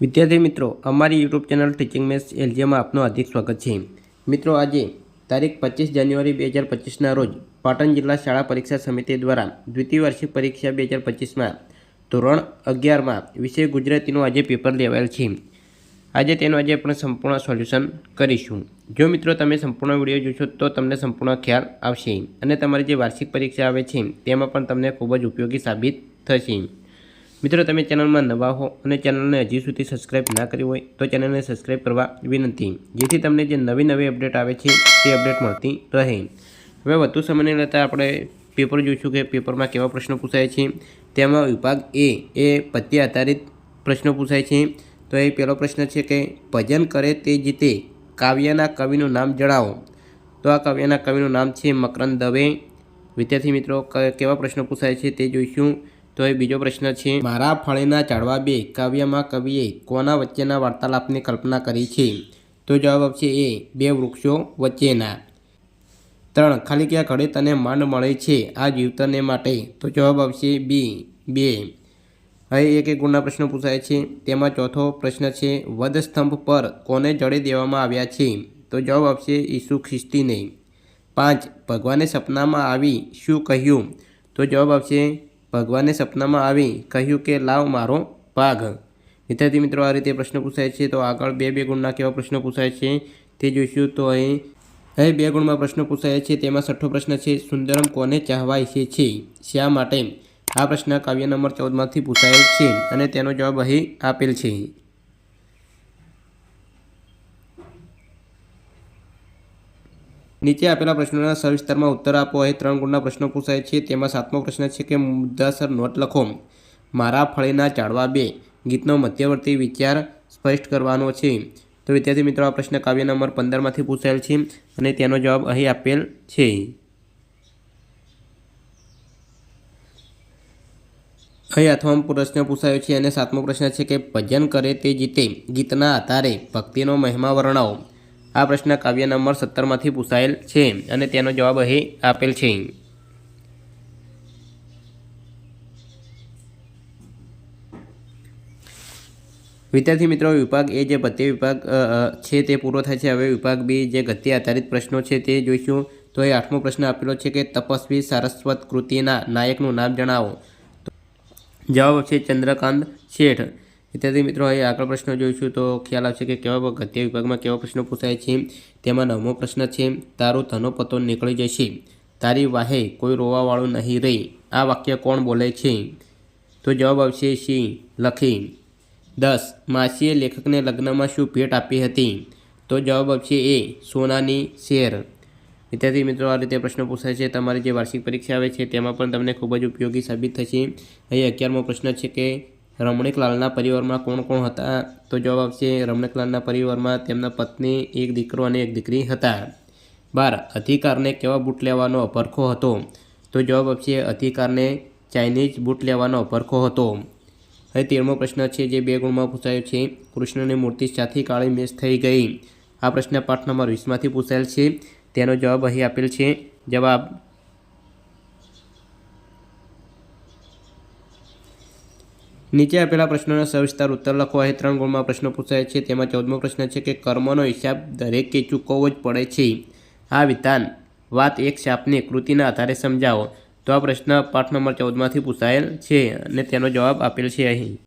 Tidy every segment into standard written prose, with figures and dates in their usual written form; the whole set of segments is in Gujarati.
विद्यार्थी मित्रों अमारी YouTube channel teaching maths LJ में आपनो हार्दिक स्वागत है। मित्रों आज तारीख 25 जान्युआरी 2025 रोज पाटण जिला शाळा परीक्षा समिति द्वारा द्वितीय वार्षिक परीक्षा 2025 में धोरण 11 में विषय गुजराती आज पेपर लेवायेल है। आज तेनो आज अपने संपूर्ण सोल्यूशन करीशुं। जो मित्रों तमे संपूर्ण विडियो जोशो तो तमने संपूर्ण ख्याल आवशे अने तमारी जे वार्षिक परीक्षा आवे छे तेमां पण तमने खूब ज उपयोगी साबित थशे। मित्रों तमे चैनल में नवा हो और चैनल ने हजी सुधी सब्सक्राइब ना करी हो तो चैनल ने सब्सक्राइब करवा विनंती, जेथी तमने जे नवी नवी अपडेट आवे छे ते अपडेट मळती रहे। हवे वधु समय नहीं लेता आपणे पेपर जोईशुं के पेपर में केवा प्रश्न पूछाय छे। तेमां विभाग ए पद्य आधारित प्रश्न पूछाय छे। तो ये पहलो प्रश्न है कि भजन करे ते जीते काव्यना कविनुं नाम जणावो। तो आ काव्यना कविनुं नाम है मकरंद दवे। विद्यार्थी मित्रों केवा प्रश्न पूछाय छे ते जोईशुं। तो ये बीजो प्रश्न है मारा फळीना झाड़वा बे काव्य में कविए कोना वच्चेना वार्तालापनी कल्पना करी छे। तो जवाब आपशे ए बे वृक्षों वच्चेना। 3 खाली क्या घड़े तने मांड मळे छे आ जीवतरने माटे। तो जवाब आपशे बी 2। हवे एक गुणना प्रश्न पूछाय छे। तेमां चौथो प्रश्न है वधस्तंभ पर कोने जड़ी देवामां आव्या छे। तो जवाब आपशे ईसु ख्रिस्तीने। 5 भगवाने सपनामां आवी शुं कह्युं। तो जवाब आपशे भगवाने सपनामां आवी कह्युं के लाव मारो भाग। विद्यार्थी मित्रों आ रीते प्रश्न पूछाय छे। तो आगळ बे गुणना केवा प्रश्न पूछाय छे ते जोईशुं। तो અહીં 2 गुणमां प्रश्न पूछाय छे। तेमां छठ्ठो प्रश्न है सुंदरम कोने चाहवा ईच्छे छे शा माटे। आ प्रश्न काव्य नंबर 14 मांथी पूछायेल छे अने तेनो जवाब અહીં आपेल छे। नीचे आपेला प्रश्नों सविस्तार में उत्तर आपो। અહીં 3 गुणना प्रश्न पूछाय छे। तेमां 7मो प्रश्न है कि मुद्दासर नोट लखो। मारा फळीना झाड़वा बे गीतनो मध्यवर्ती विचार स्पष्ट करवानो छे। तो विद्यार्थी मित्रों आ प्रश्न काव्य नंबर 15 मांथी पूछायेल छे अने तेनो जवाब અહીં आपेल छे। અહીં 8मो प्रश्न पूछायो छे अने 7मो प्रश्न है कि भजन करे ते जीते गीतना आधारे भक्तिनो महिमा वर्णवो। आ प्रश्न काव्य नंबर 17 मांथी पूछायेल छे अने तेनो जवाब અહીં आपेल छे। विद्यार्थी मित्रों विभाग ए जे पद्य विभाग है ते पूरो थाय छे। हवे विभाग बी जे गद्य आधारित प्रश्नों है ते जोईशुं। तो ये 8मो प्रश्न आपेलो छे कि तपस्वी सारस्वत कृतिना नायकनुं नाम जणावो। जवाब है चंद्रकांत शेठ। विद्यार्थी मित्रों અહીં આગળ प्रश्न જોઈશું तो ख्याल आवशे कि केवा गद्य विभाग में केवा प्रश्न पूछाय छे। तेमां 9मो प्रश्न है तारू धनो पतो निकળી जशे तारी वाहे कोई रोवावाळुं नहीं रही आ वाक्य कोण बोले छे। तो जवाब आवशे सी लखी। 10 मासीए लेखकने लग्નમાં शुं भेट आपी हती। तो जवाब आपशे ए सोनानी शेर। विद्यार्थी मित्रों आ रीते प्रश्न पूछाय छे। तमारी जे वार्षिक परीक्षा आवे छे तेमां पण तमने खूब ज उपयोगी साबित थशे। અહીં 11मो प्रश्न है कि रमणीकलालना परिवार में कोण कोण हता। तो जवाब आपशे रमणीकलालना परिवार में तेमना पत्नी एक दीकरो अने एक दीकरी हता। 12 अधिकारने केवा बूट लेवानो अभरखो हतो। तो जवाब आपशे अधिकारने चाइनीज बूट लेवानो अभरखो हतो। અહીં 13मो प्रश्न है जे 2 गुण में पूछायो छे कृष्णनी मूर्ति साथी काळी मेष थई गई। आ प्रश्न पाठ नंबर 20 मांथी पूछायेल छे। तेनो जवाब અહીં आपेल छे। जवाब नीचे आपेला प्रश्नों सविस्तार उत्तर लखो। અહીં 3 गुण में प्रश्न पूछाय छे। तेमां 14मो प्रश्न है कि कर्मोनो हिसाब दरेके चूकववो ज पड़े छे आ विधान वात एक शापनी कृतिना आधारे समजावो। तो आ प्रश्न पाठ नंबर 14 मांथी पूछायेल छे अने तेनो जवाब आपेल छे અહીં।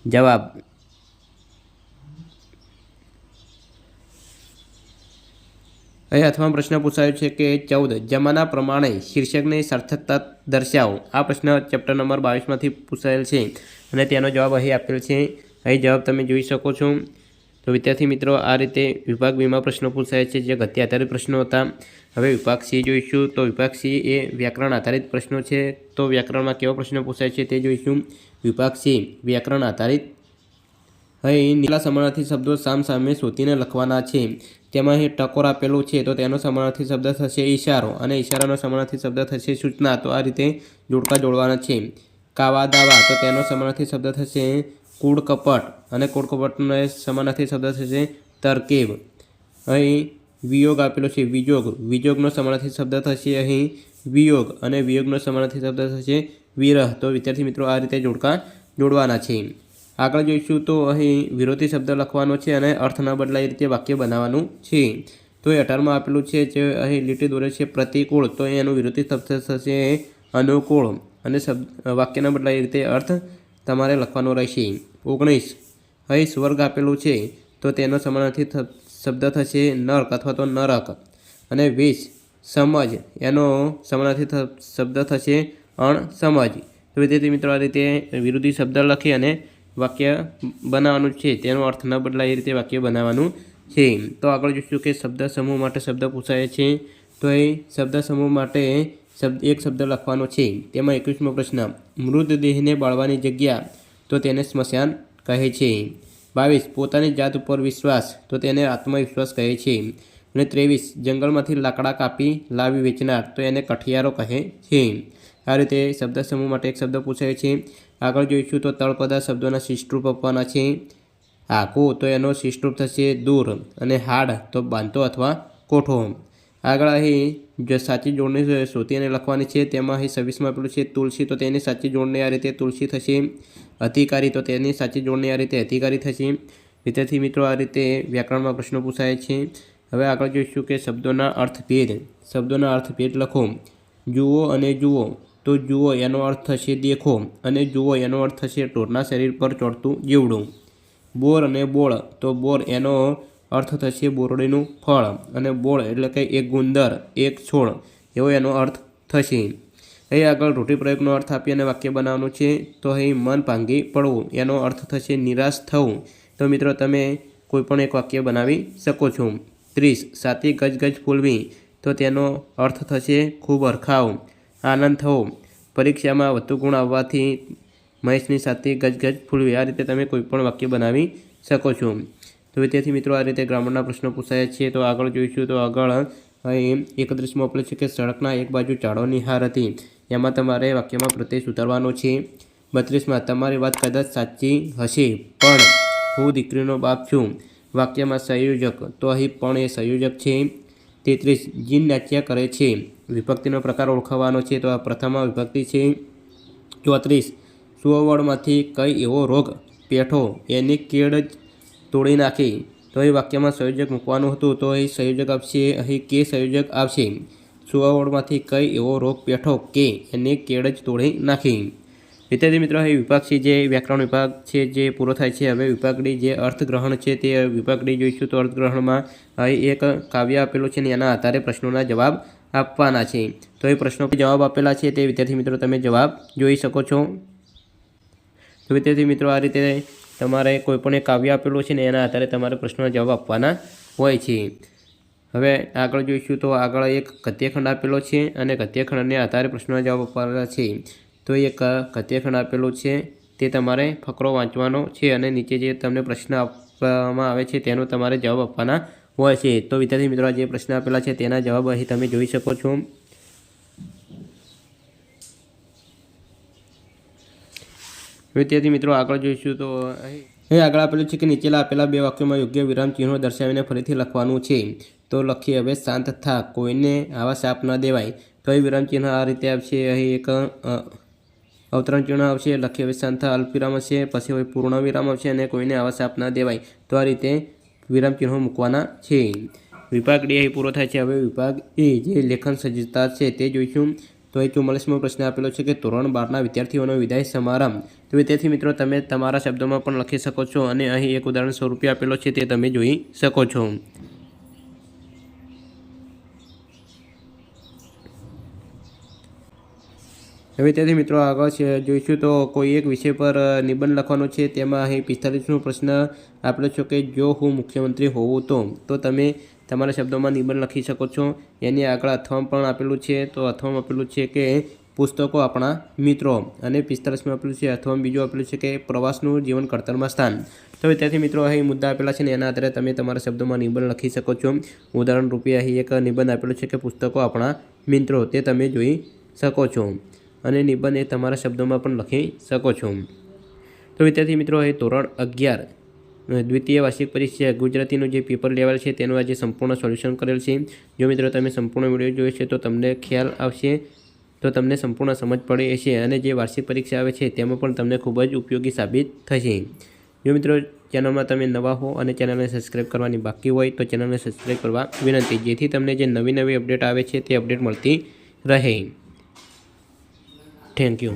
जवाब અહીં 8मो प्रश्न पूछायो छे कि 14 जमाना प्रमाणे शीर्षकनी सार्थकता दर्शावो। आ प्रश्न चेप्टर नंबर 22 मांथी पूछायेल छे अने तेनो जवाब અહીં आपेल छे। અહીં जवाब तमे जोई शको छो। तो विद्यार्थी मित्रों आ रीते विभाग बी में प्रश्न पूछाय छे जे गद्य आधारित प्रश्नों हता। हवे विभाग सी जोईशुं। तो विभाग सी ए व्याकरण आधारित प्रश्नों है। तो व्याकरण में केवा प्रश्न पूछाय छे ते जोईशुं। विभाग सी व्याकरण आधारित। અહીં નીચલા સમાનાર્થી શબ્દો સામ સામે શોધીને લખવાના છે। તેમાં અહીં ટકોર આપેલું છે તો તેનો સમાનાર્થી શબ્દ થશે ઈશારો અને ઈશારાનો સમાનાર્થી શબ્દ થશે સૂચના। તો આ રીતે જોડકા જોડવાના છે। કાવા દાવા તો તેનો સમાનાર્થી શબ્દ થશે કૂડ કપટ અને કૂડ કપટનો સમાનાર્થી શબ્દ થશે તરકીબ। અહીં વિયોગ આપેલો છે વિજોગ, વિજોગનો સમાનાર્થી શબ્દ થશે અહીં વિયોગ અને વિયોગનો સમાનાર્થી શબ્દ થશે વિરહ। તો વિદ્યાર્થી મિત્રો આ રીતે જોડકા જોડવાના છે। આગળ જોઈશું તો અહીં વિરોધી શબ્દ લખવાનો છે અને અર્થ ન બદલાય એ રીતે વાક્ય બનાવવાનું છે। તો એ 18માં આપેલું છે જે અહીં લીટી દોરે છે પ્રતિકૂળ, તો એનું વિરોધી શબ્દ થશે અનુકૂળ અને વાક્ય ન બદલાય એ રીતે અર્થ તમારે લખવાનો રહેશે। 19 અહીં સ્વર્ગ આપેલું છે તો તેનો સમાનાર્થી શબ્દ થશે નર્ક અથવા તો નરક। અને 20 સમજ એનો સમાનાર્થી શબ્દ થશે અણસમજ। તો વિદ્યાર્થી મિત્રો આ રીતે વિરોધી શબ્દ લખી અને વાક્ય બનાવવાનું છે, તેનો અર્થ ન બદલાય એ રીતે વાક્ય બનાવવાનું છે। તો આગળ જોઈશું કે શબ્દ સમૂહ માટે શબ્દ પૂછાય છે। તો એ શબ્દ સમૂહ માટે એક શબ્દ લખવાનો છે। તેમાં 21મો પ્રશ્ન, મૃતદેહને બાળવાની જગ્યા તો તેને સ્મશાન કહે છે। 22 પોતાની જાત ઉપર વિશ્વાસ તો તેને આત્મવિશ્વાસ કહે છે। અને 23 જંગલમાંથી લાકડા કાપી લાવી વેચનાર તો એને કઠિયારો કહે છે। આ રીતે શબ્દ સમૂહ માટે એક શબ્દ પૂછાય છે। આગળ જોઈશું તો તળપદા શબ્દોના શિષ્ટરૂપ આપવાના છે। આખું તો એનો શિષ્ટરૂપ થશે દૂર અને હાડ તો બાંધતો અથવા કોઠો। આગળ અહીં જો સાચી જોડણી શોધી અને લખવાની છે, તેમાં અહીં 26માં આપેલું છે તુલસી તો તેની સાચી જોડણી આ રીતે તુલસી થશે। અધિકારી તો તેની સાચી જોડણી આ રીતે અધિકારી થશે। વિદ્યાર્થી મિત્રો આ રીતે વ્યાકરણમાં પ્રશ્નો પૂછાય છે। હવે આગળ જોઈશું કે શબ્દોના અર્થભેદ। શબ્દોના અર્થભેદ લખો। જુઓ અને જુઓ તો જુઓ એનો અર્થ થશે દેખો અને જુઓ એનો અર્થ થશે ઢોરના શરીર પર ચડતું જીવડું। બોર અને બોળ તો બોર એનો અર્થ થશે બોરડીનું ફળ અને બોળ એટલે કે એક ગુંદર એક છોડ એવો એનો અર્થ થશે। અહીં આગળ રૂઢિપ્રયોગનો અર્થ આપી અને વાક્ય બનાવવાનું છે। તો અહીં મન ભાંગી પડવું એનો અર્થ થશે નિરાશ થવું। તો મિત્રો તમે કોઈપણ એક વાક્ય બનાવી શકો છો। 30 સાતી ગજગજ ફૂલવી તો તેનો અર્થ થશે ખૂબ હરખાવ આનંદ થવો। પરીક્ષામાં વધુ ગુણ આવવાથી મહેશની છાતી ગજગજ ફૂલવી, આ રીતે તમે કોઈપણ વાક્ય બનાવી શકો છો। તો વિદ્યાર્થી મિત્રો આ રીતે ગ્રામરના પ્રશ્નો પૂછાયા છે। તો આગળ જોઈશું તો આગળ અહીં 31મો આપેલું છે કે સડકના એક બાજુ ઝાડોની હાર હતી, એમાં તમારે વાક્યમાં પ્રત્યય સુધારવાનો છે। 32માં તમારી વાત કદાચ સાચી હશે પણ હું દીકરીનો બાપ છું, વાક્યમાં સંયોજક તો અહીં પણ એ સંયોજક છે। 33 જીન નાચ્યા કરે છે, વિભક્તિનો પ્રકાર ઓળખવાનો છે, તો આ પ્રથમમાં વિભક્તિ છે। 34 સુઅવળમાંથી કઈ એવો રોગ પેઠો એની કેળ જ તોડી નાખી, તો એ વાક્યમાં સંયોજક મૂકવાનું હતું, તો એ સંયોજક આપશે અહીં કે સંયોજક આવશે। સુઅવળમાંથી કઈ એવો રોગ પેઠો કે એની કેળ જ તોડી નાખી। વિદ્યાર્થી મિત્રો અહીં વિભાગ છે જે વ્યાકરણ વિભાગ છે જે પૂરો થાય છે। હવે વિભાગડી જે અર્થગ્રહણ છે તે વિભાગડી જોઈશું। તો અર્થગ્રહણમાં અહીં એક કાવ્ય આપેલું છે અને એના આધારે પ્રશ્નોના જવાબ આપવાના છે। તો એ પ્રશ્નો જવાબ આપેલા છે તે વિદ્યાર્થી મિત્રો તમે જવાબ જોઈ શકો છો। તો વિદ્યાર્થી મિત્રો આ રીતે તમારે કોઈપણ એક કાવ્ય આપેલું છે ને એના આધારે તમારે પ્રશ્નોના જવાબ આપવાના હોય છે। હવે આગળ જોઈશું તો આગળ એક ગદ્યખંડ આપેલો છે અને ગદ્યખંડને આધારે પ્રશ્નોના જવાબ આપવાના છે। તો એક ગદ્યખંડ આપેલો છે તે તમારે ફકરો વાંચવાનો છે અને નીચે જે તમને પ્રશ્ન આપવામાં આવે છે તેનો તમારે જવાબ આપવાના હોય છે। તો વિદ્યાર્થી મિત્રો જે પ્રશ્ન આપેલા છે તેના જવાબ અહીં તમે જોઈ શકો છો। વિદ્યાર્થી મિત્રો આગળ જોઈશું તો અહીં આગળ આપેલું છે કે નીચેલા આપેલા બે વાક્યોમાં યોગ્ય વિરામ ચિહ્નો દર્શાવીને ફરીથી લખવાનું છે। તો લખીએ હવે શાંત થા, કોઈને આવા શાપ ન દેવાય, તો એ વિરામ ચિહ્ન આ રીતે આવશે। અહીં એક અવતરણ ચિહ્ન આવશે, લખીએ હવે શાંત થા અલ્પવિરામ હશે, પછી હવે પૂર્ણ વિરામ આવશે અને કોઈને આવા શાપ ન દેવાય, તો આ રીતે વિરામ ચિહ્નો મૂકવાના છે। વિભાગ ડી અહીં પૂરો થાય છે। હવે વિભાગ એ જે લેખન સજ્જતા છે તે જોઈશું। તો એ 44મો પ્રશ્ન આપેલો છે કે ધોરણ 12ના વિદ્યાર્થીઓનો વિદાય સમારંભ, તો વિદ્યાર્થી મિત્રો તમે તમારા શબ્દોમાં પણ લખી શકો છો અને અહીં એક ઉદાહરણ સ્વરૂપે આપેલો છે તે તમે જોઈ શકો છો। હવે ત્યાંથી મિત્રો આગળ છે જોઈશું તો કોઈ એક વિષય પર નિબંધ લખવાનો છે। તેમાં અહીં 45મો પ્રશ્ન આપેલો છે કે જો હું મુખ્યમંત્રી હોઉં તો તમે તમારા શબ્દોમાં નિબંધ લખી શકો છો। એની આગળ અથવામાં પણ આપેલું છે। તો અથવામાં આપેલું છે કે પુસ્તકો આપણા મિત્રો અને 45માં આપેલું છે અથવામાં બીજું આપેલું છે કે પ્રવાસનું જીવન ઘડતરમાં સ્થાન। તો વિદ્યાર્થી મિત્રો અહીં મુદ્દા આપેલા છે ને એના આધારે તમે તમારા શબ્દોમાં નિબંધ લખી શકો છો। ઉદાહરણ રૂપે અહીં એક નિબંધ આપેલું છે કે પુસ્તકો આપણા મિત્રો, તે તમે જોઈ શકો છો અને નિબંધ એ તમારા શબ્દોમાં પણ લખી શકો છો। તો વિદ્યાર્થી મિત્રો અહીં ધોરણ 11 દ્વિતીય વાર્ષિક પરીક્ષા ગુજરાતીનું જે પેપર લેવલ છે તેનું આજે સંપૂર્ણ સોલ્યુશન કરેલ છે। જો મિત્રો તમે સંપૂર્ણ વિડીયો જોયો છે તો તમને ખ્યાલ આવશે તો તમને સંપૂર્ણ સમજ પડી હશે અને જે વાર્ષિક પરીક્ષા આવે છે તેમાં પણ તમને ખૂબ જ ઉપયોગી સાબિત થશે। જો મિત્રો ચેનલમાં તમે નવા હો અને ચેનલને સબસ્ક્રાઈબ કરવાની બાકી હોય તો ચેનલને સબસ્ક્રાઈબ કરવા વિનંતી, જેથી તમને જે નવી અપડેટ આવે છે તે અપડેટ મળતી રહે। Thank you.